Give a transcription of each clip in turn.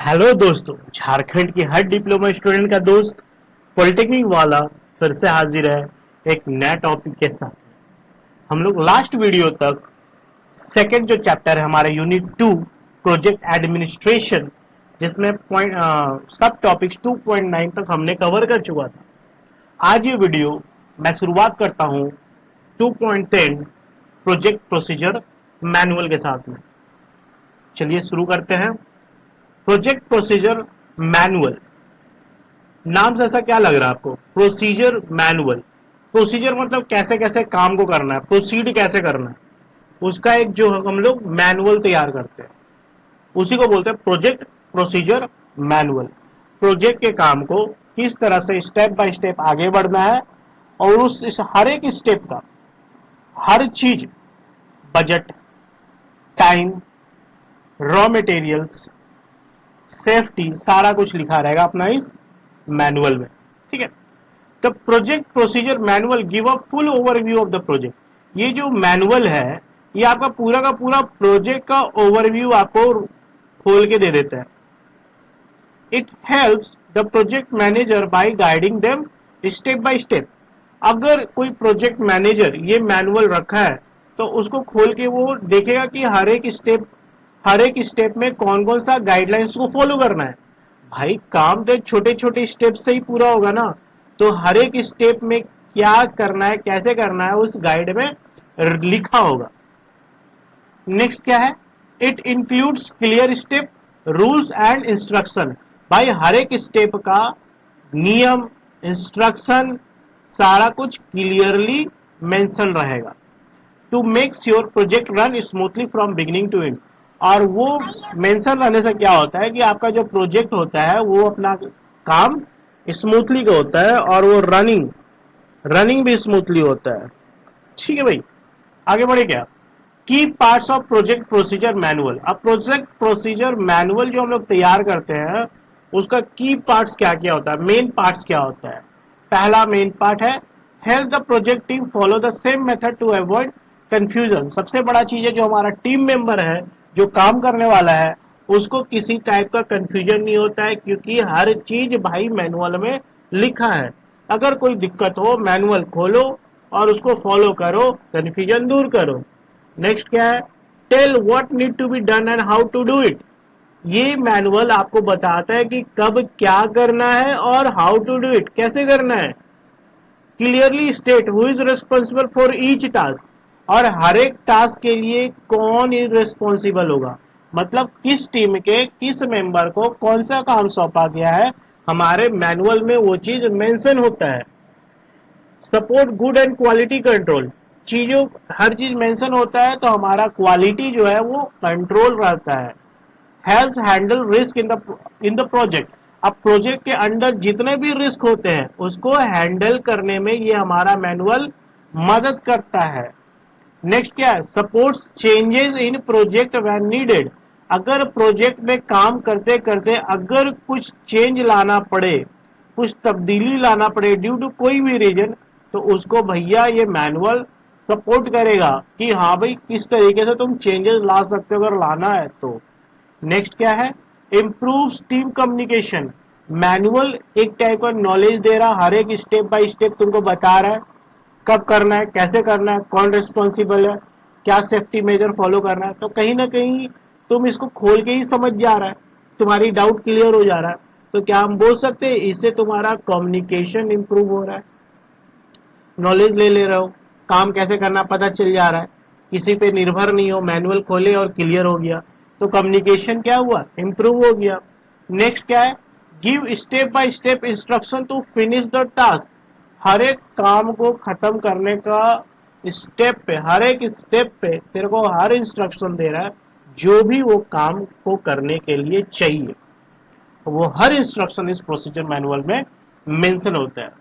Hello दोस्तों, झारखंड की हर diploma student का दोस्त पॉलिटेक्निक वाला फिर से हाजिर है एक नया टॉपिक के साथ। हम लोग लास्ट वीडियो तक सेकंड जो चैप्टर है हमारे यूनिट 2 प्रोजेक्ट एडमिनिस्ट्रेशन, जिसमें पॉइंट सब टॉपिक्स 2.9 तक हमने कवर कर चुका था। आज ये वीडियो मैं शुरुआत करता हूँ 2.10 प्रोजेक्ट प्रोसीजर मैनुअल के साथ में। चलिए शुरू करते हैं। प्रोजेक्ट प्रोसीजर मैनुअल, नाम से ऐसा क्या लग रहा है आपको? Procedure manual. प्रोसीजर मतलब कैसे कैसे काम को करना है, प्रोसीड कैसे करना है, उसका एक जो हम लोग मैनुअल तैयार करते हैं, उसी को बोलते हैं प्रोजेक्ट प्रोसीजर मैनुअल। प्रोजेक्ट के काम को किस तरह से स्टेप बाय स्टेप आगे बढ़ना है और उस इस हर एक स्टेप का हर चीज, budget, time, raw materials, safety, सारा कुछ लिखा रहेगा अपना इस मैनुअल में। ठीक है, तो project procedure manual give a full overview of the project. ये जो मैनुअल है ये आपका पूरा का पूरा प्रोजेक्ट का ओवरव्यू आपको खोल के दे देता है। It helps the project manager by guiding them step by step. अगर कोई प्रोजेक्ट मैनेजर ये मैनुअल रखा है तो उसको खोल के वो देखेगा कि हर एक स्टेप में कौन कौन सा गाइडलाइंस को फॉलो करना है। भाई काम तो छोटे छोटे स्टेप से ही पूरा होगा ना, तो हर एक स्टेप में क्या करना है, कैसे करना है, उस गाइड में लिखा होगा। नेक्स्ट क्या है? It includes clear step, rules and instruction. भाई हर एक स्टेप का नियम, इंस्ट्रक्शन, सारा कुछ क्लियरली मेंशन रहेगा to make sure project run smoothly from beginning to end. और वो मेंशन रहने से क्या होता है कि आपका जो प्रोजेक्ट होता है वो अपना काम स्मूथली का होता है और वो रनिंग भी स्मूथली होता है। ठीक है भाई, आगे बढ़े क्या? की parts of project procedure manual. अब प्रोजेक्ट प्रोसीजर मैनुअल जो हम लोग तैयार करते हैं उसका की पार्ट्स क्या क्या होता है, मेन पार्ट्स क्या होता है? पहला मेन पार्ट है help the project team follow the same method to avoid confusion. सबसे बड़ा चीज है जो हमारा टीम मेंबर है, जो काम करने वाला है, उसको किसी टाइप का कंफ्यूजन नहीं होता है, क्योंकि हर चीज भाई मैनुअल में लिखा है। अगर कोई दिक्कत हो मैनुअल खोलो और उसको फॉलो करो, कंफ्यूजन दूर करो। नेक्स्ट क्या है? Tell what need to be done and how to do it. ये मैनुअल आपको बताता है कि कब क्या करना है और हाउ टू डू इट, कैसे करना है। Clearly state who is responsible for each task. और हर एक टास्क के लिए कौन रिस्पॉन्सिबल होगा, मतलब किस टीम के किस मेंबर को कौन सा काम सौंपा गया है, हमारे मैनुअल में वो चीज मेंशन होता है। Support good and quality control. चीजों हर चीज मेंशन होता है तो हमारा क्वालिटी जो है वो कंट्रोल रहता है। Help handle risk in the project. अब प्रोजेक्ट के अंदर जितने भी रिस्क होते हैं उसको हैंडल करने में ये हमारा मैनुअल मदद करता है। नेक्स्ट क्या है? Supports changes in project when needed. अगर प्रोजेक्ट में काम करते करते अगर कुछ चेंज लाना पड़े, कुछ तब्दीली लाना पड़े ड्यू टू कोई भी रीजन, तो उसको भैया ये मैनुअल सपोर्ट करेगा कि हाँ भाई किस तरीके से तुम चेंजेस ला सकते हो अगर लाना है तो। नेक्स्ट क्या है? Improve team communication. मैनुअल एक टाइप का नॉलेज दे रहा, हर एक स्टेप बाय स्टेप तुमको बता रहा है कब करना है, कैसे करना है, कौन रिस्पॉन्सिबल है, क्या सेफ्टी मेजर फॉलो करना है। तो कहीं ना कहीं तुम इसको खोल के ही समझ जा रहा है, तुम्हारी डाउट क्लियर हो जा रहा है। तो क्या हम बोल सकते हैं इससे तुम्हारा कम्युनिकेशन इंप्रूव हो रहा है, नॉलेज ले रहे हो, काम कैसे करना पता चल जा रहा है, किसी पे निर्भर नहीं हो, मैनुअल खोले और क्लियर हो गया। तो कम्युनिकेशन क्या हुआ? इंप्रूव हो गया। नेक्स्ट क्या है? Give step by step instruction to finish the task. हर एक काम को खत्म करने का स्टेप पे, हर एक स्टेप पे तेरे को हर इंस्ट्रक्शन दे रहा है जो भी वो काम को करने के लिए चाहिए, वो हर इंस्ट्रक्शन इस प्रोसीजर मैनुअल में मेंशन होता है।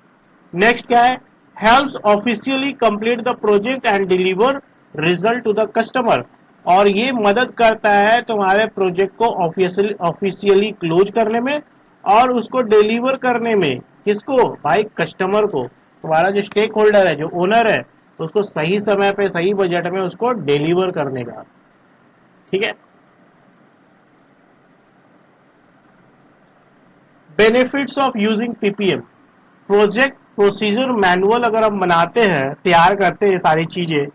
नेक्स्ट क्या है? Helps officially complete the project and deliver result to the customer. और ये मदद करता है तुम्हारे प्रोजेक्ट को ऑफिशियली क्लोज करने में और उसको डिलीवर करने में। किसको? भाई कस्टमर को। तुम्हारा जो स्टेक होल्डर है, जो ओनर है, उसको सही समय पे सही बजट में उसको डिलीवर करने का। ठीक है, benefits of using ppm, project procedure manual अगर हम बनाते हैं, तैयार करते हैं सारी चीजें,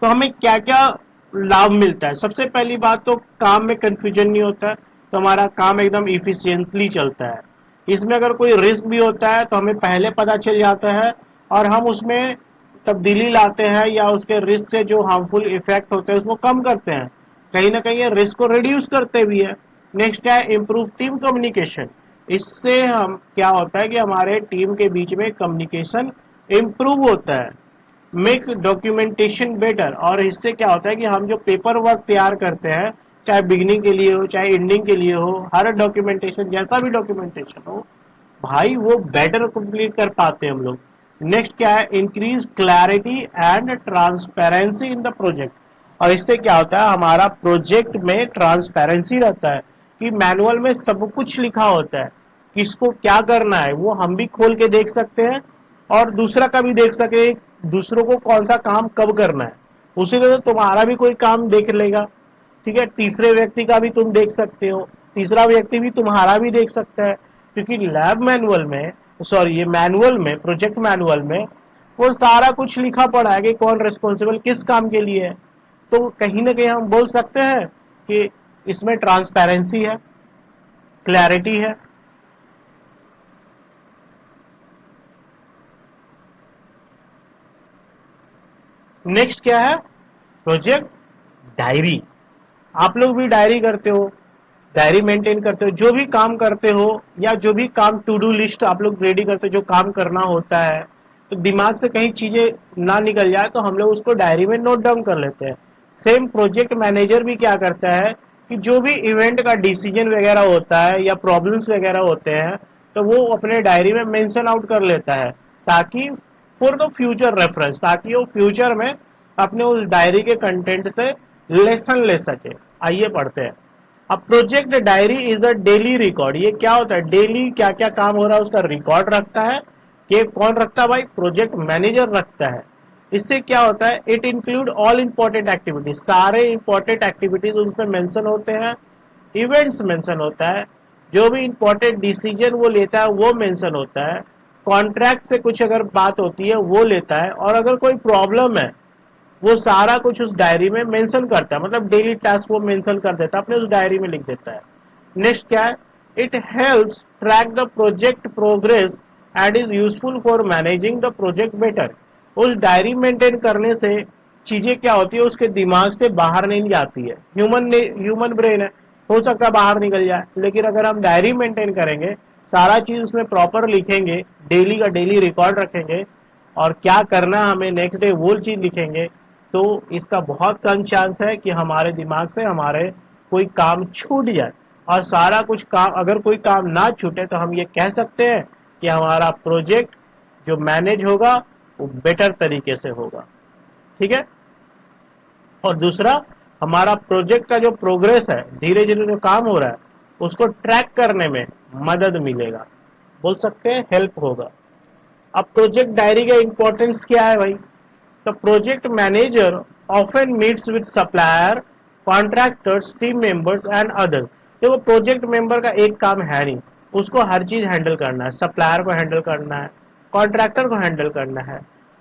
तो हमें क्या क्या लाभ मिलता है। सबसे पहली बात तो काम में कंफ्यूजन नहीं होता है, तो हमारा काम एकदम इफिशियंटली चलता है। इसमें अगर कोई रिस्क भी होता है तो हमें पहले पता चल जाता है और हम उसमें तब्दीली लाते हैं या उसके रिस्क के जो हार्मफुल इफेक्ट होते हैं उसको कम करते हैं, कहीं ना कहीं ये रिस्क को रिड्यूस करते भी है। नेक्स्ट क्या है, इम्प्रूव टीम कम्युनिकेशन। इससे हम क्या होता है कि हमारे टीम के बीच में कम्युनिकेशन इम्प्रूव होता है। मेक डॉक्यूमेंटेशन बेटर, और इससे क्या होता है कि हम जो पेपर वर्क तैयार करते हैं, चाहे बिगिनिंग के लिए हो चाहे एंडिंग के लिए हो, हर डॉक्यूमेंटेशन जैसा भी डॉक्यूमेंटेशन हो भाई वो बेटर कंप्लीट कर पाते हैं हम लोग। नेक्स्ट क्या है, increase clarity and transparency in the project, और इससे क्या होता है हमारा प्रोजेक्ट में ट्रांसपेरेंसी रहता है कि मैनुअल में सब कुछ लिखा होता है, किसको क्या करना है वो हम भी खोल के देख सकते हैं और दूसरा का भी देख सके, दूसरों को कौन सा काम कब करना है, उसी तरह तुम्हारा भी कोई काम देख लेगा। ठीक है, तीसरे व्यक्ति का भी तुम देख सकते हो, तीसरा व्यक्ति भी तुम्हारा भी देख सकता है, क्योंकि लैब मैनुअल में, सॉरी ये मैनुअल में, प्रोजेक्ट मैनुअल में वो सारा कुछ लिखा पड़ा है कि कौन रिस्पॉन्सिबल किस काम के लिए है। तो कहीं ना कहीं हम बोल सकते हैं कि इसमें ट्रांसपेरेंसी है, क्लैरिटी है। नेक्स्ट क्या है, प्रोजेक्ट डायरी। आप लोग भी डायरी करते हो, डायरी मेंटेन करते हो, जो भी काम करते हो या जो भी काम टू डू लिस्ट आप लोग रेडी करते हो, जो काम करना होता है तो दिमाग से कहीं चीजें ना निकल जाए तो हम लोग उसको डायरी में नोट डाउन कर लेते हैं। सेम प्रोजेक्ट मैनेजर भी क्या करता है कि जो भी इवेंट का डिसीजन वगैरह होता है या प्रॉब्लम्स वगैरह होते हैं तो वो अपने डायरी में मेंशन आउट कर लेता है, ताकि फॉर द फ्यूचर रेफरेंस, ताकि वो फ्यूचर में अपने उस डायरी के कंटेंट से लेसन ले सके। आइए पढ़ते हैं। अब project diary is a daily record, ये क्या होता है, डेली क्या क्या काम हो रहा है उसका रिकॉर्ड रखता है। ये कौन रखता है भाई, प्रोजेक्ट मैनेजर रखता है। इससे क्या होता है, it include all important activities, सारे इंपॉर्टेंट एक्टिविटीज उसमें मेंशन होते हैं, इवेंट्स मेंशन होता है, जो भी इंपॉर्टेंट डिसीजन वो लेता है वो मेंशन होता है, कॉन्ट्रैक्ट से कुछ अगर बात होती है वो लेता है, और अगर कोई प्रॉब्लम है वो सारा कुछ उस डायरी में मेंशन करता है, मतलब डेली टास्क वो मेंशन कर देता है, अपने उस डायरी में लिख देता है। नेक्स्ट क्या है, it helps track the project progress and is useful for managing the project better. उस डायरी मेंटेन करने से चीजें क्या होती है उसके दिमाग से बाहर नहीं जाती है। ह्यूमन ब्रेन है, हो सकता है बाहर निकल जाए, लेकिन अगर हम डायरी मेंटेन करेंगे, सारा चीज उसमें प्रॉपर लिखेंगे, डेली का डेली रिकॉर्ड रखेंगे और क्या करना है हमें नेक्स्ट डे वो चीज लिखेंगे, तो इसका बहुत कम चांस है कि हमारे दिमाग से हमारे कोई काम छूट जाए। और सारा कुछ काम, अगर कोई काम ना छूटे तो हम ये कह सकते हैं कि हमारा प्रोजेक्ट जो मैनेज होगा वो बेटर तरीके से होगा। ठीक है, और दूसरा हमारा प्रोजेक्ट का जो प्रोग्रेस है, धीरे धीरे जो काम हो रहा है उसको ट्रैक करने में मदद मिलेगा, बोल सकते हैं हेल्प होगा। अब प्रोजेक्ट डायरी का इंपॉर्टेंस क्या है भाई, the project manager often meets with supplier, contractors, team members and others। देखो प्रोजेक्ट मेंबर का एक काम है नहीं, उसको हर चीज हैंडल करना है, सप्लायर को हैंडल करना है, कॉन्ट्रैक्टर को हैंडल करना है,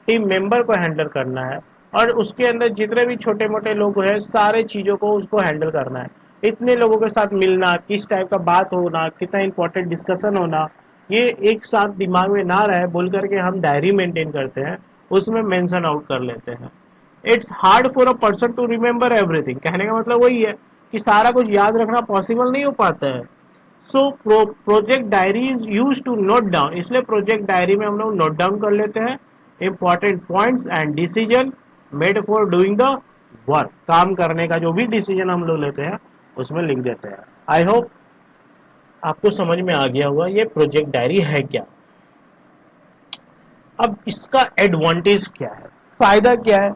टीम मेंबर को हैंडल करना है, और उसके अंदर जितने भी छोटे मोटे लोग हैं सारे चीजों को उसको हैंडल करना है। इतने लोगों के साथ मिलना, किस टाइप का बात होना, कितना इंपॉर्टेंट डिस्कशन होना, ये एक साथ दिमाग में ना रहे बोल करके हम डायरी मेंटेन करते हैं, उसमें मेंशन आउट कर लेते हैं। It's hard for a person to remember everything, कहने का मतलब वही है कि सारा कुछ याद रखना पॉसिबल नहीं हो पाता है। So project diary is use to note down, इसलिए प्रोजेक्ट डायरी में हम लोग नोट डाउन कर लेते हैं important points and decision made for doing the work, काम करने का जो भी डिसीजन हम लोग लेते हैं उसमें लिख देते हैं। आई होप आपको समझ में आ गया होगा ये प्रोजेक्ट डायरी है क्या। अब इसका एडवांटेज क्या है, फायदा क्या है।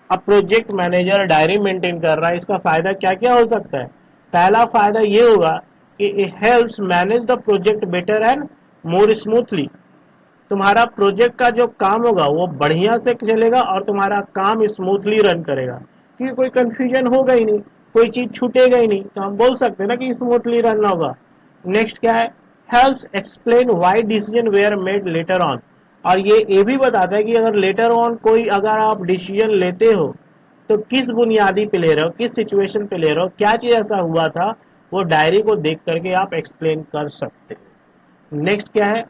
अब प्रोजेक्ट मैनेजर डायरी मेंटेन कर रहा है, इसका फायदा क्या क्या हो सकता है। पहला फायदा ये होगा कि it helps manage the project better and more smoothly. तुम्हारा प्रोजेक्ट का जो काम होगा वो बढ़िया से चलेगा और तुम्हारा काम स्मूथली रन करेगा, क्योंकि कोई कंफ्यूजन होगा ही नहीं, कोई चीज छूटेगा ही नहीं, तो हम बोल सकते हैं ना कि स्मूथली रन होगा। नेक्स्ट क्या है, helps explain why decision were made later on, और ये भी बताता है कि अगर लेटर ऑन कोई अगर आप डिसीजन लेते हो तो किस बुनियादी पे ले रहे हो, किस सिचुएशन पे ले रहे हो, क्या चीज ऐसा हुआ था, वो डायरी को देख करके आप एक्सप्लेन कर सकते हो। नेक्स्ट क्या है,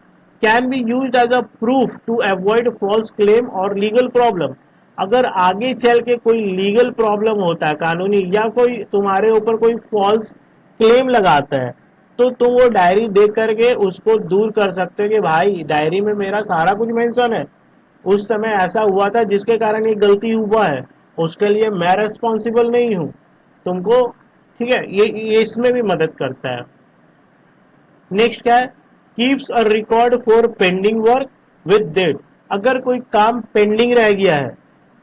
can be used as a proof to avoid false claim और लीगल प्रॉब्लम। अगर आगे चल के कोई लीगल प्रॉब्लम होता है कानूनी, या कोई तुम्हारे ऊपर कोई फॉल्स क्लेम लगाता है, तो तुम वो डायरी देख करके उसको दूर कर सकते हो कि भाई डायरी में मेरा सारा कुछ मेंशन है, उस समय ऐसा हुआ था जिसके कारण ये गलती हुआ है, उसके लिए मैं रेस्पॉन्सिबल नहीं हूं तुमको। ठीक है, ये इसमें भी मदद करता है। नेक्स्ट क्या है, keeps a record for pending work with date. अगर कोई काम पेंडिंग रह गया है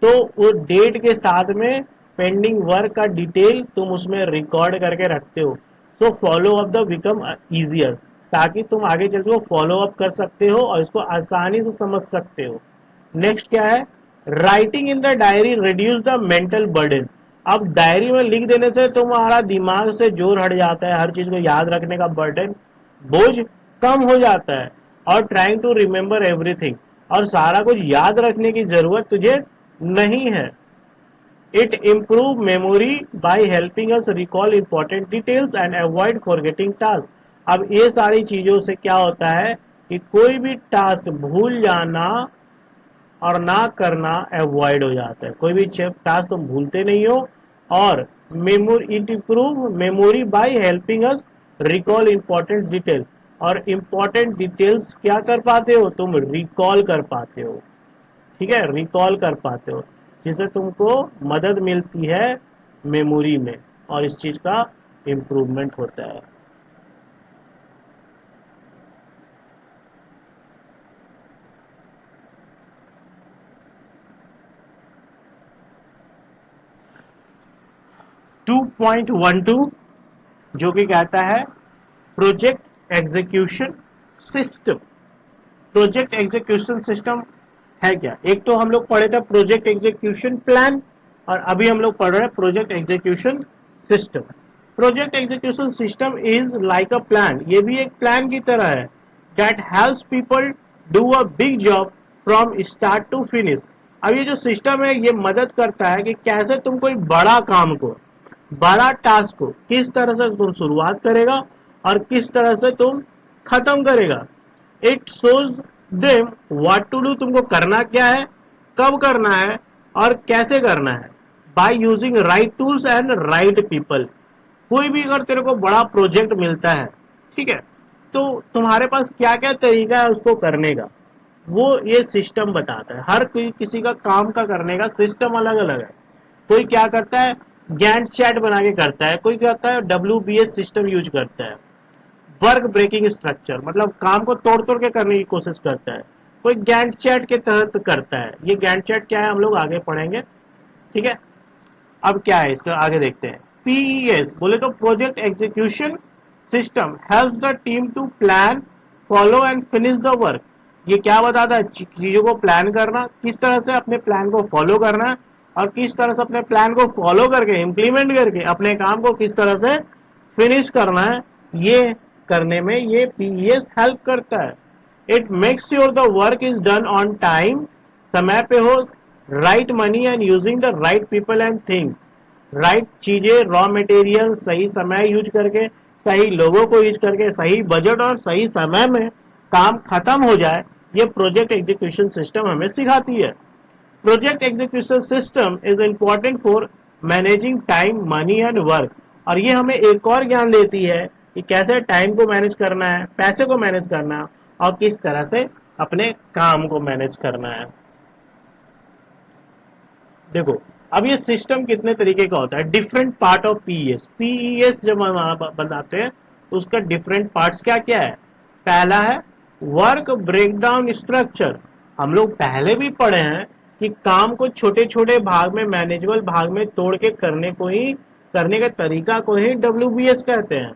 तो वो डेट के साथ में पेंडिंग वर्क का डिटेल तुम उसमें रिकॉर्ड करके रखते हो। So follow up the become easier, ताकि तुम आगे चल के फॉलो अप कर सकते हो और इसको आसानी से समझ सकते हो। नेक्स्ट क्या है, writing in the diary reduce the mental burden. अब डायरी में लिख देने से तुम्हारा दिमाग से जोर हट जाता है, हर चीज को याद रखने का बर्डन, बोझ कम हो जाता है, और ट्राइंग टू रिमेम्बर एवरीथिंग, और सारा कुछ याद रखने की जरूरत तुझे नहीं है। It improve memory by helping us recall important details and avoid forgetting task. अब ये सारी चीजों से क्या होता है कि कोई भी टास्क भूल जाना और ना करना अवॉइड हो जाता है, कोई भी टास्क तुम भूलते नहीं हो। और memory, it improve memory by helping us recall important detail, और इंपॉर्टेंट डिटेल्स क्या कर पाते हो, तुम रिकॉल कर पाते हो। ठीक है, रिकॉल कर पाते हो, जिससे तुमको मदद मिलती है मेमोरी में, और इस चीज का इम्प्रूवमेंट होता है। 2.12 जो कि कहता है project execution system. Project execution system है क्या, एक तो हम लोग पढ़े थे प्रोजेक्ट एग्जीक्यूशन प्लान, और अभी हम लोग पढ़ रहे हैं project execution system. Project execution system is like a plan, ये भी एक प्लान की तरह है, that helps people do a big job from start to finish. अब ये जो सिस्टम है ये मदद करता है कि कैसे तुम कोई बड़ा काम को, बड़ा टास्क को किस तरह से तुम शुरुआत करेगा और किस तरह से तुम खत्म करेगा। It shows them what to do, तुमको करना क्या है, कब करना है और कैसे करना है, by using right tools and right people. कोई भी अगर तेरे को बड़ा प्रोजेक्ट मिलता है, ठीक है, तो तुम्हारे पास क्या क्या तरीका है उसको करने का, वो ये सिस्टम बताता है। हर कोई किसी का काम का करने का सिस्टम अलग अलग है। कोई क्या करता है, गैंट चैट बना के करता है, कोई क्या करता है WBS सिस्टम यूज करता है, वर्क ब्रेकिंग स्ट्रक्चर, मतलब काम को तोड़ तोड़ के करने की कोशिश करता है, कोई गैंट चैट के तहत करता है। ये गैंट चैट क्या है हम लोग आगे पढ़ेंगे। ठीक है, अब क्या है इसका आगे देखते हैं। PES बोले तो project execution system helps the team to plan, follow and finish the work. ये क्या बताता है, चीजों को प्लान करना, किस तरह से अपने प्लान को फॉलो करना है, और किस तरह से अपने प्लान को फॉलो करके इम्प्लीमेंट करके अपने काम को किस तरह से फिनिश करना है, ये करने में ये PES हेल्प करता है। It makes sure the work is done on time, समय पे हो, right money and using the right people and things. Right चीजें, रॉ मटेरियल सही समय यूज करके, सही लोगों को यूज करके, सही बजट और सही समय में काम खत्म हो जाए, ये प्रोजेक्ट एग्जीक्यूशन सिस्टम हमें सिखाती है। Project execution system is important for managing time, money and work. और ये हमें एक और ज्ञान देती है कि कैसे टाइम को मैनेज करना है, पैसे को मैनेज करना है, और किस तरह से अपने काम को मैनेज करना है। देखो अब ये सिस्टम कितने तरीके का होता है, डिफरेंट पार्ट ऑफ PES जब हम बताते हैं उसका डिफरेंट पार्ट्स क्या क्या है। पहला है वर्क ब्रेकडाउन स्ट्रक्चर। हम लोग पहले भी पढ़े हैं कि काम को छोटे छोटे भाग में, मैनेजेबल भाग में तोड़ के करने का तरीका को ही WBS कहते हैं।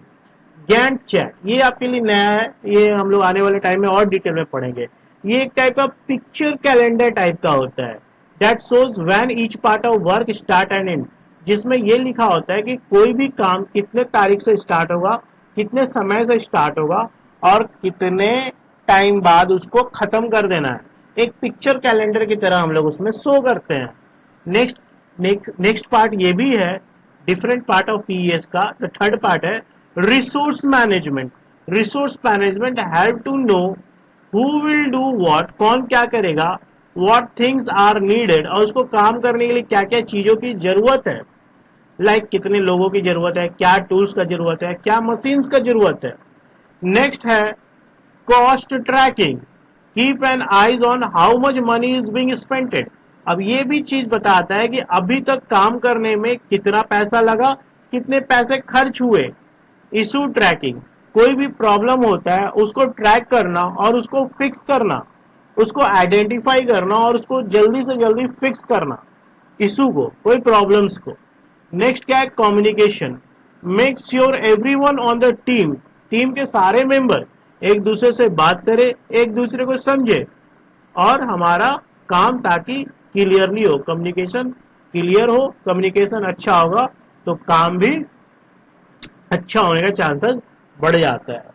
गैंट चैट ये आपके लिए नया है, ये हम लोग आने वाले टाइम में और डिटेल में पढ़ेंगे। ये एक टाइप का पिक्चर कैलेंडर टाइप का होता है, that shows when each part of work start and and, जिसमें ये लिखा होता है कि कोई भी काम कितने तारीख से स्टार्ट होगा, कितने समय से स्टार्ट होगा और कितने टाइम बाद उसको खत्म कर देना है। एक पिक्चर कैलेंडर की तरह हम लोग उसमें शो करते हैं। नेक्स्ट नेक्स्ट पार्ट ये भी है, डिफरेंट पार्ट ऑफ पीईएस का। द थर्ड पार्ट है resource management. Resource management have to know who will do what, कौन क्या करेगा, व्हाट थिंग्स आर नीडेड, और उसको काम करने के लिए क्या क्या चीजों की जरूरत है। लाइक कितने लोगों की जरूरत है, क्या टूल्स का जरूरत है, क्या मशीन्स का जरूरत है। नेक्स्ट है cost tracking, keep an eyes on how much money is being spented. अब ये भी चीज बताता है कि अभी तक काम करने में कितना पैसा लगा, कितने पैसे खर्च हुए। इशू ट्रैकिंग, कोई भी प्रॉब्लम होता है उसको ट्रैक करना और उसको फिक्स करना, उसको आइडेंटिफाई करना और उसको जल्दी से जल्दी फिक्स करना, इशू को, कोई प्रॉब्लम्स को। नेक्स्ट क्या है communication, make sure everyone on the team, team के सारे मेंबर एक दूसरे से बात करे, एक दूसरे को समझे और हमारा काम ताकि क्लियरली हो, कम्युनिकेशन क्लियर हो, कम्युनिकेशन अच्छा होगा तो काम भी अच्छा होने का चांसेस बढ़ जाता है।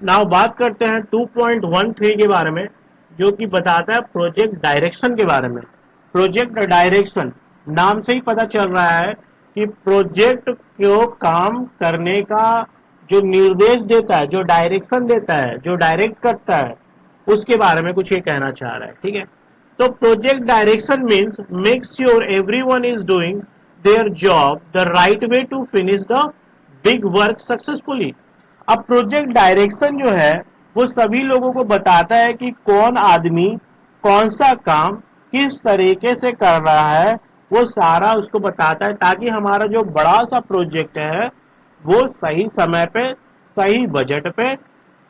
नाउ बात करते हैं 2.13 के बारे में, जो कि बताता है प्रोजेक्ट डायरेक्शन के बारे में। प्रोजेक्ट डायरेक्शन, नाम से ही पता चल रहा है कि प्रोजेक्ट को काम करने का जो निर्देश देता है, जो डायरेक्शन देता है, जो डायरेक्ट करता है, उसके बारे में कुछ ये कहना चाह रहा है। ठीक है, तो project direction means make sure everyone is doing their job the right way to finish the big work successfully. अब प्रोजेक्ट डायरेक्शन जो है वो सभी लोगों को बताता है कि कौन आदमी कौन सा काम किस तरीके से कर रहा है, वो सारा उसको बताता है ताकि हमारा जो बड़ा सा प्रोजेक्ट है वो सही समय पे, सही बजट पे,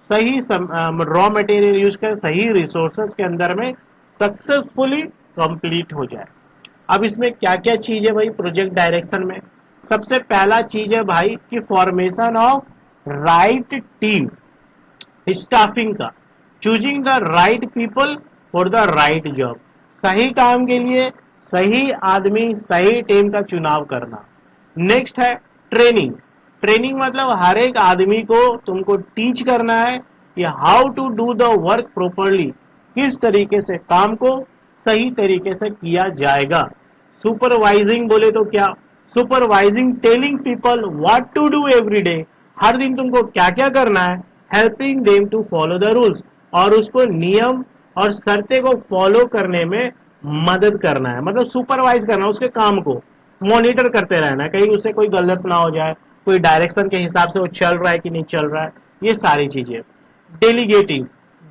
सही रॉ मटेरियल यूज कर, सही रिसोर्सेज के अंदर में सक्सेसफुली कंप्लीट हो जाए। अब इसमें क्या क्या चीज है भाई प्रोजेक्ट डायरेक्शन में? सबसे पहला चीज है भाई कि formation of right team, staffing का, choosing the right people for the right job, सही काम के लिए सही आदमी, सही टीम का चुनाव करना। नेक्स्ट है ट्रेनिंग। ट्रेनिंग मतलब हर एक आदमी को तुमको टीच करना है कि how to do the work properly, किस तरीके से काम को सही तरीके से किया जाएगा। सुपरवाइजिंग बोले तो क्या, supervising telling people what to do every day, हर दिन तुमको क्या क्या करना है। Helping them to follow the rules, और उसको नियम और शर्तें को फॉलो करने में मदद करना है, मतलब सुपरवाइज करना, उसके काम को मॉनिटर करते रहना, कहीं उससे कोई गलत ना हो जाए, कोई डायरेक्शन के हिसाब से वो चल रहा है कि नहीं चल रहा है, ये सारी चीजें। Delegating,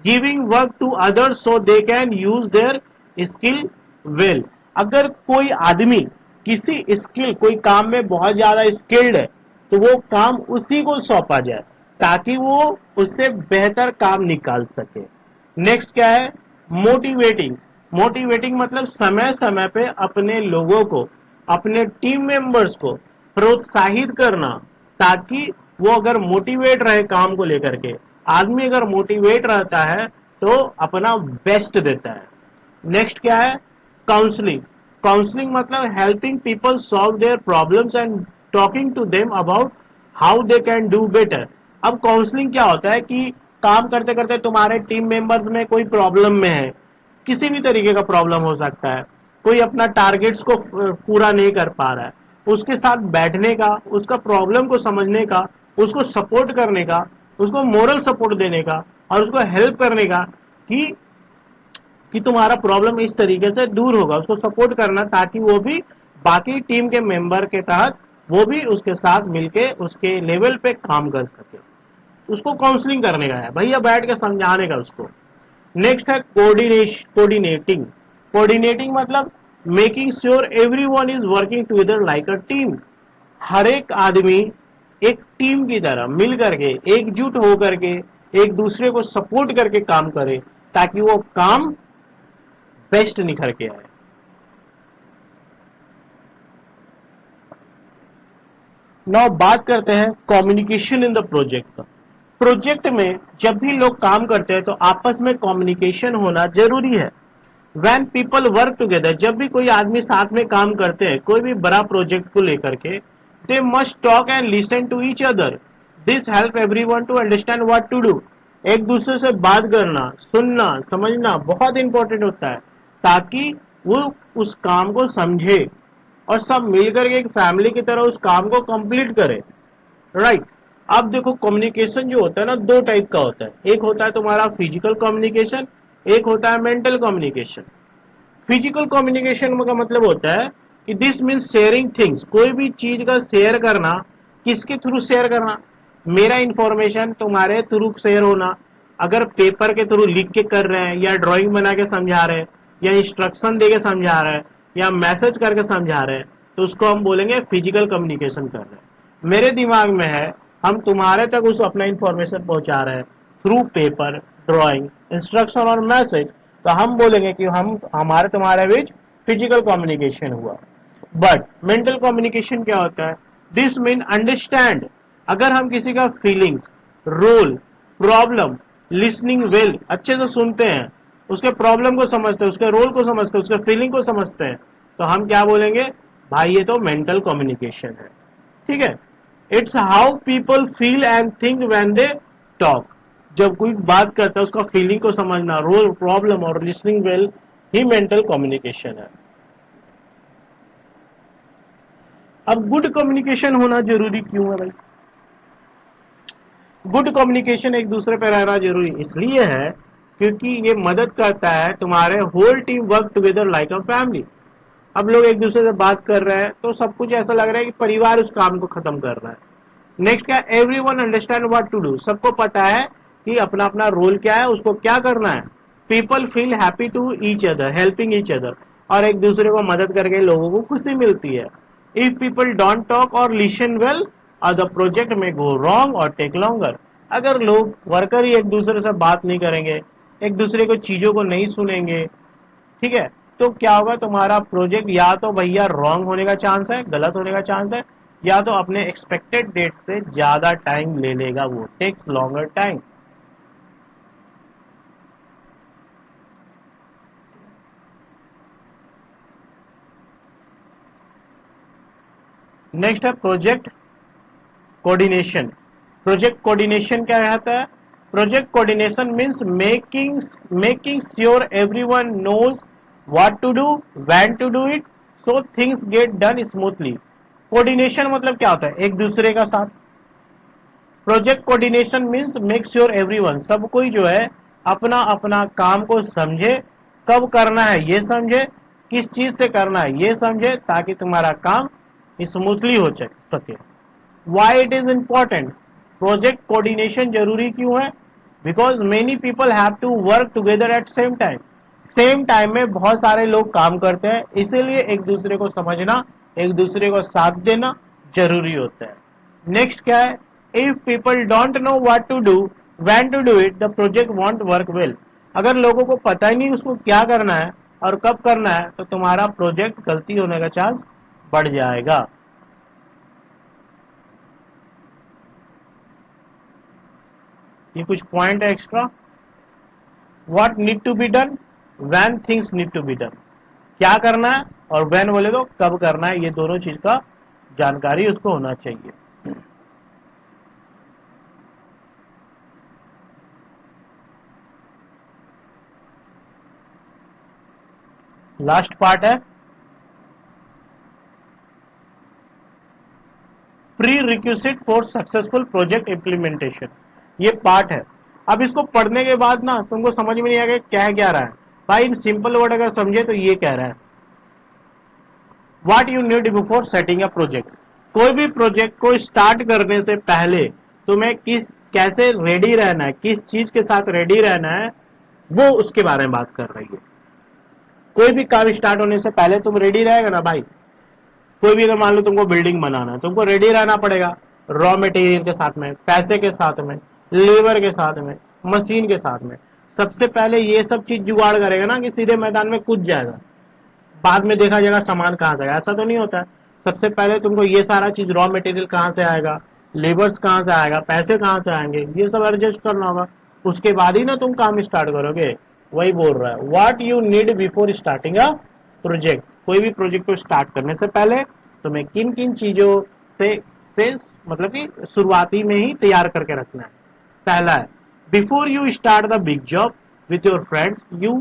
giving work to others so they can use their skill well. अगर कोई आदमी किसी स्किल, कोई काम में बहुत ज्यादा स्किल्ड है तो वो काम उसी को सौंपा जाए ताकि वो उससे बेहतर काम निकाल सके। नेक्स्ट क्या है मोटिवेटिंग। मोटिवेटिंग मतलब समय समय पे अपने लोगों को, अपने टीम मेंबर्स को प्रोत्साहित करना ताकि वो अगर मोटिवेट रहे काम को लेकर के। आदमी अगर मोटिवेट रहता है तो अपना बेस्ट देता है। नेक्स्ट क्या है काउंसलिंग। काउंसलिंग मतलब helping people solve their problems and talking to them about how they can do better. अब काउंसलिंग क्या होता है कि काम करते करते तुम्हारे टीम मेंबर्स में कोई प्रॉब्लम में है, किसी भी तरीके का प्रॉब्लम हो सकता है, कोई अपना टारगेट्स को पूरा नहीं कर पा रहा है, उसके साथ बैठने का, उसका प्रॉब्लम को समझने का, उसको सपोर्ट करने का, उसको मोरल सपोर्ट देने का और उसको हेल्प करने का कि तुम्हारा प्रॉब्लम इस तरीके से दूर होगा, उसको सपोर्ट करना ताकि वो भी बाकी टीम के मेंबर के तहत वो भी उसके साथ मिलके उसके लेवल पे काम कर सके। उसको काउंसलिंग करने का है भैया, बैठ के समझाने का उसको। नेक्स्ट है कोऑर्डिनेटिंग। कोऑर्डिनेटिंग मतलब making sure everyone is working together like a team. हर एक आदमी एक टीम की तरह मिल करके, एकजुट होकर के, एक दूसरे को सपोर्ट करके काम करे ताकि वो काम बेस्ट निखर के आए। नाउ बात करते हैं communication in the project. Project में जब भी लोग काम करते हैं तो आपस में कम्युनिकेशन होना जरूरी है। व्हेन पीपल वर्क टुगेदर, जब भी कोई आदमी साथ में काम करते हैं कोई भी बड़ा प्रोजेक्ट को लेकर के, they must talk and listen to each other, this help everyone to understand what to do. एक दूसरे से बात करना, सुनना, समझना बहुत इंपॉर्टेंट होता है, ताकि वो उस काम को समझे और सब मिलकर के एक फैमिली की तरह उस काम को कंप्लीट करे। राइट। अब देखो कम्युनिकेशन जो होता है ना, दो टाइप का होता है, एक होता है तुम्हारा फिजिकल कम्युनिकेशन, एक होता है मेंटल कम्युनिकेशन। फिजिकल कम्युनिकेशन का मतलब होता है कि दिस मीन्स शेयरिंग थिंग्स, कोई भी चीज का शेयर करना। किसके थ्रू शेयर करना? मेरा इंफॉर्मेशन तुम्हारे थ्रू शेयर होना। अगर पेपर के थ्रू लिख के कर रहे हैं, या ड्राइंग बना के समझा रहे हैं, या इंस्ट्रक्शन दे के समझा रहे हैं, या मैसेज करके समझा रहे हैं, तो उसको हम बोलेंगे फिजिकल कम्युनिकेशन कर रहे हैं। मेरे दिमाग में है, हम तुम्हारे तक उस अपना इंफॉर्मेशन पहुंचा रहे हैं थ्रू पेपर, ड्राइंग, इंस्ट्रक्शन और मैसेज, तो हम बोलेंगे कि हम हमारे तुम्हारे बीच फिजिकल कम्युनिकेशन हुआ। बट मेंटल कम्युनिकेशन क्या होता है? This mean understand. अगर हम किसी का feelings, role, problem, listening well, अच्छे से सुनते हैं, उसके प्रॉब्लम को समझते हैं, उसके रोल को समझते हैं, उसके फीलिंग को समझते हैं, तो हम क्या बोलेंगे? भाई ये तो मेंटल कम्युनिकेशन है। ठीक है। It's how people feel and think when they talk. जब कोई बात करता है उसका फीलिंग को समझना, रोल, प्रॉब्लम और लिसनिंग वेल ही मेंटल कम्युनिकेशन है। अब गुड कम्युनिकेशन होना जरूरी क्यों है भाई? गुड कम्युनिकेशन एक दूसरे पे रहना जरूरी इसलिए है क्योंकि ये मदद करता है तुम्हारे whole team work together like a family. अब लोग एक दूसरे से बात कर रहे हैं तो सब कुछ ऐसा लग रहा है कि परिवार उस काम को खत्म कर रहा है। नेक्स्ट क्या? Everyone understand what to do, सबको पता है कि अपना अपना रोल क्या है, उसको क्या करना है। People feel happy to each other, helping each other, और एक दूसरे को मदद करके लोगों को खुशी मिलती है। इफ पीपल डोंट टॉक और लिसन वेल, द प्रोजेक्ट में गो रॉन्ग और टेक लॉन्गर। अगर लोग वर्कर ही एक दूसरे से बात नहीं करेंगे, एक दूसरे को चीजों को नहीं सुनेंगे, ठीक है, तो क्या होगा? तुम्हारा प्रोजेक्ट या तो भैया रॉन्ग होने का चांस है, गलत होने का चांस है, या तो अपने एक्सपेक्टेड डेट से ज्यादा टाइम ले लेगा, वो टेक्स लॉन्गर टाइम। नेक्स्ट है प्रोजेक्ट कोऑर्डिनेशन। प्रोजेक्ट कोऑर्डिनेशन क्या रहता है? Project coordination means making sure everyone knows what to do, when to do it, so things get done smoothly. Coordination मतलब क्या होता है? एक दूसरे का साथ। Project coordination means make sure everyone, सब कोई जो है अपना अपना काम को समझे, कब करना है ये समझे, किस चीज से करना है ये समझे, ताकि तुम्हारा काम स्मूथली हो सके। Why it is important? Project coordination जरूरी क्यों है? Because many people have to work together at same time. Same time में बहुत सारे लोग काम करते हैं, इसीलिए एक दूसरे को समझना, एक दूसरे को साथ देना जरूरी होता है। नेक्स्ट क्या है? If people don't know what to do, when to do it, the project won't work well. अगर लोगों को पता ही नहीं उसको क्या करना है और कब करना है, तो तुम्हारा प्रोजेक्ट गलती होने का चांस बढ़ जाएगा। ये कुछ पॉइंट है extra. What need to be done, when things need to be done. क्या करना है और व्हेन बोले तो कब करना है, ये दोनों चीज का जानकारी उसको होना चाहिए। लास्ट पार्ट है pre requisite for successful project implementation. ये पार्ट है। अब इसको पढ़ने के बाद ना तुमको समझ में नहीं आएगा क्या रहा है। भाई इन सिंपल वर्ड अगर समझे तो ये कह रहा है what you need before setting a project. कोई भी प्रोजेक्ट को स्टार्ट करने से पहले तुम्हें कैसे रेडी रहना है, किस चीज के साथ रेडी रहना है, वो उसके बारे में बात कर रही है। कोई भी काम स्टार्ट होने से पहले तुम रेडी रहेगा ना भाई। कोई भी अगर मान लो तुमको बिल्डिंग बनाना है, तुमको रेडी रहना पड़ेगा रॉ मटेरियल के साथ में, पैसे के साथ में, लेबर के साथ में, मशीन के साथ में। सबसे पहले ये सब चीज जुगाड़ करेगा ना कि सीधे मैदान में कूद जाएगा, बाद में देखा जाएगा सामान कहाँ से आएगा, ऐसा तो नहीं होता है। सबसे पहले तुमको ये सारा चीज रॉ मटेरियल कहाँ से आएगा, लेबर्स कहाँ से आएगा, पैसे कहाँ से आएंगे, ये सब एडजस्ट करना होगा। उसके बाद ही ना तुम काम स्टार्ट करोगे। वही बोल रहा है what you need before starting a project. कोई भी प्रोजेक्ट को स्टार्ट करने से पहले तुम्हें किन किन चीजों से मतलब कि शुरुआती में ही तैयार करके रखना है। पहला है before you start the big job with your friends you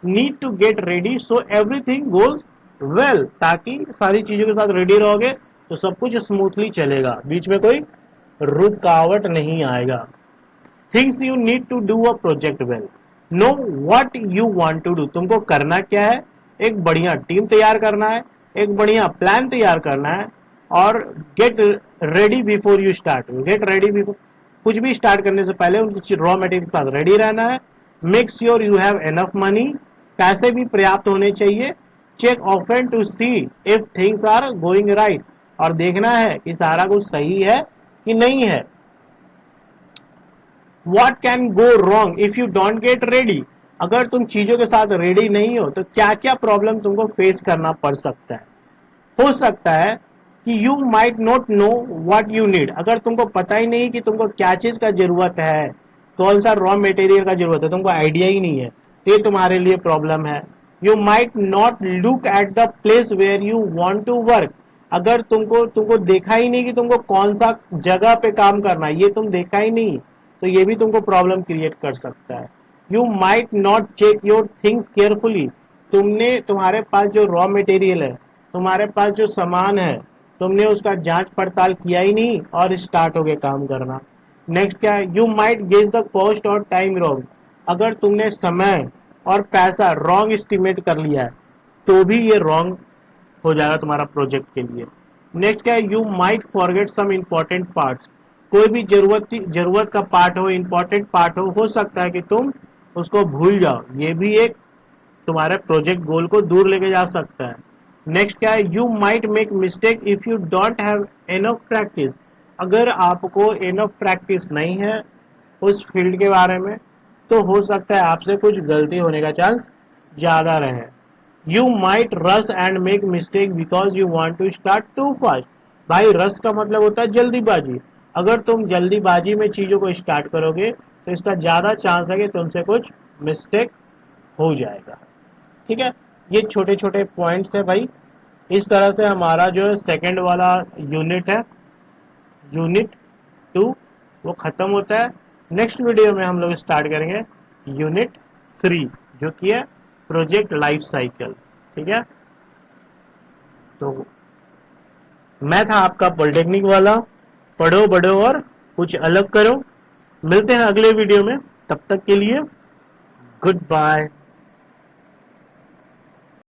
need to get ready so everything goes well. ताकि सारी चीजों के साथ रेडी रहोगे तो सब कुछ स्मूथली चलेगा, बीच में कोई रुकावट नहीं आएगा। Things you need to do a project well, know what you want to do. तुमको करना क्या है, एक बढ़िया टीम तैयार करना है, एक बढ़िया प्लान तैयार करना है और get ready before you start. Get ready before, कुछ भी स्टार्ट करने से पहले उनकी रॉ मटेरियल के साथ रेडी रहना है। Make sure you have enough money, पैसे भी पर्याप्त होने चाहिए। Check often to see if things are going right, और देखना है कि सारा कुछ सही है कि नहीं है। What can go wrong if you don't get ready? अगर तुम चीजों के साथ रेडी नहीं हो तो क्या क्या प्रॉब्लम तुमको फेस करना पड़ सकता है। हो सकता है कि you might not know what you need, अगर तुमको पता ही नहीं कि तुमको क्या चीज का जरूरत है, कौन सा रॉ मटेरियल का जरूरत है, तुमको आइडिया ही नहीं है, तो ये तुम्हारे लिए प्रॉब्लम है। You might not look at the place where you want to work, अगर तुमको देखा ही नहीं कि तुमको कौन सा जगह पे काम करना है, ये तुम देखा ही नहीं, तो ये भी तुमको प्रॉब्लम क्रिएट कर सकता है। You might not check your things carefully, तुम्हारे पास जो रॉ मटेरियल है, तुम्हारे पास जो सामान है, तुमने उसका जांच पड़ताल किया ही नहीं और स्टार्ट हो गए काम करना। नेक्स्ट क्या है, you might guess the cost और टाइम रॉन्ग, अगर तुमने समय और पैसा रॉन्ग एस्टिमेट कर लिया है तो भी ये रॉन्ग हो जाएगा तुम्हारा प्रोजेक्ट के लिए। नेक्स्ट क्या है, you might forget some important parts, कोई भी जरूरत का पार्ट हो, इंपॉर्टेंट पार्ट हो सकता है कि तुम उसको भूल जाओ, ये भी एक तुम्हारे प्रोजेक्ट गोल को दूर लेके जा सकता है। नेक्स्ट क्या है, you might make mistake if you don't have enough practice, अगर आपको एनफ प्रैक्टिस नहीं है उस फील्ड के बारे में तो हो सकता है आपसे कुछ गलती होने का चांस ज्यादा रहे। You might rush and make mistake because you want to start too fast, भाई रश का मतलब होता है जल्दीबाजी, अगर तुम जल्दीबाजी में चीजों को स्टार्ट करोगे तो इसका ज्यादा चांस है कि तुमसे कुछ मिस्टेक हो जाएगा। ठीक है, ये छोटे छोटे पॉइंट्स है भाई। इस तरह से हमारा जो सेकंड वाला यूनिट है, यूनिट 2, वो खत्म होता है। नेक्स्ट वीडियो में हम लोग स्टार्ट करेंगे यूनिट 3 जो कि है प्रोजेक्ट लाइफ साइकिल। ठीक है, तो मैं था आपका पॉलिटेक्निक वाला, पढ़ो बढ़ो और कुछ अलग करो। मिलते हैं अगले वीडियो में, तब तक के लिए गुड बाय।